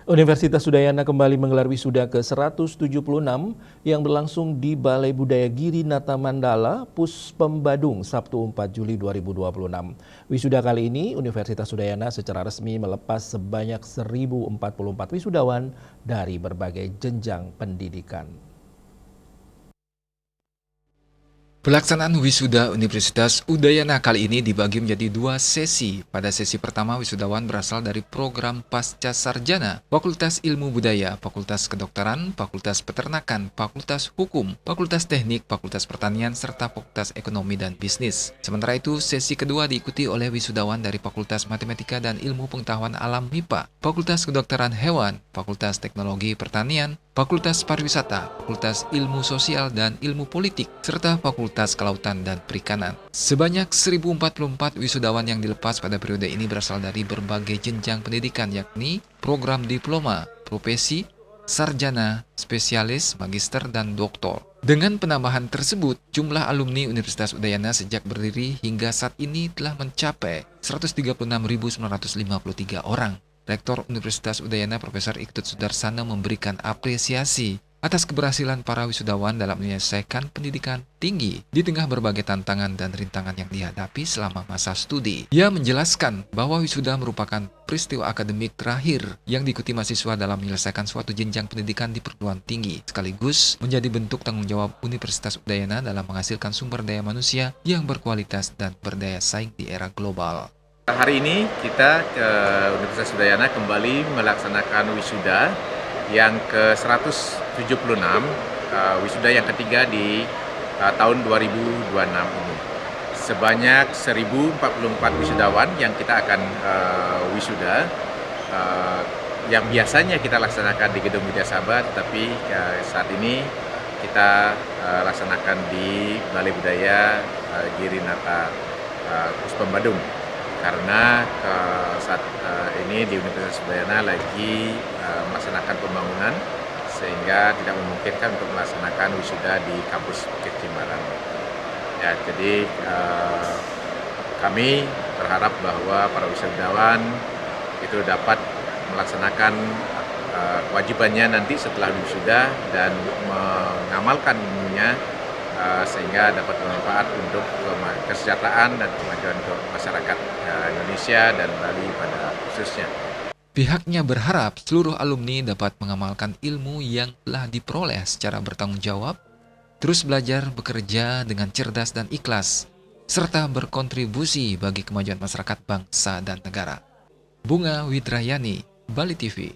Universitas Udayana kembali menggelar wisuda ke-176 yang berlangsung di Balai Budaya Giri Nata Mandala, Puspembadung, Sabtu 4 Juli 2026. Wisuda kali ini, Universitas Udayana secara resmi melepas sebanyak 1.044 wisudawan dari berbagai jenjang pendidikan. Pelaksanaan wisuda Universitas Udayana kali ini dibagi menjadi dua sesi. Pada sesi pertama, wisudawan berasal dari program Pasca Sarjana, Fakultas Ilmu Budaya, Fakultas Kedokteran, Fakultas Peternakan, Fakultas Hukum, Fakultas Teknik, Fakultas Pertanian, serta Fakultas Ekonomi dan Bisnis. Sementara itu, sesi kedua diikuti oleh wisudawan dari Fakultas Matematika dan Ilmu Pengetahuan Alam MIPA, Fakultas Kedokteran Hewan, Fakultas Teknologi Pertanian, Fakultas Pariwisata, Fakultas Ilmu Sosial dan Ilmu Politik, serta Fakultas Kelautan dan Perikanan. Sebanyak 1.044 wisudawan yang dilepas pada periode ini berasal dari berbagai jenjang pendidikan, yakni program diploma, profesi, sarjana, spesialis, magister, dan doktor. Dengan penambahan tersebut, jumlah alumni Universitas Udayana sejak berdiri hingga saat ini telah mencapai 136.953 orang. Rektor Universitas Udayana Profesor Iktut Sudarsana memberikan apresiasi atas keberhasilan para wisudawan dalam menyelesaikan pendidikan tinggi di tengah berbagai tantangan dan rintangan yang dihadapi selama masa studi. Ia menjelaskan bahwa wisuda merupakan peristiwa akademik terakhir yang diikuti mahasiswa dalam menyelesaikan suatu jenjang pendidikan di perguruan tinggi, sekaligus menjadi bentuk tanggung jawab Universitas Udayana dalam menghasilkan sumber daya manusia yang berkualitas dan berdaya saing di era global. Hari ini kita ke Universitas Udayana kembali melaksanakan wisuda yang ke-176, wisuda yang ketiga di tahun 2026 ini. Sebanyak 1.044 wisudawan yang kita akan wisuda, yang biasanya kita laksanakan di Gedung Widya Sabha, tetapi saat ini kita laksanakan di Balai Budaya Giri Nata Puspembadung. Karena saat ini di Universitas Udayana lagi melaksanakan pembangunan sehingga tidak memungkinkan untuk melaksanakan wisuda di kampus Bukit Jimbaran. Ya, jadi kami berharap bahwa para wisudawan itu dapat melaksanakan kewajibannya nanti setelah wisuda dan mengamalkan ilmunya sehingga dapat bermanfaat untuk kesejahteraan dan kemajuan untuk masyarakat Indonesia dan Bali pada khususnya. Pihaknya berharap seluruh alumni dapat mengamalkan ilmu yang telah diperoleh secara bertanggung jawab, terus belajar bekerja dengan cerdas dan ikhlas, serta berkontribusi bagi kemajuan masyarakat, bangsa, dan negara. Bunga Widrayani, Bali TV.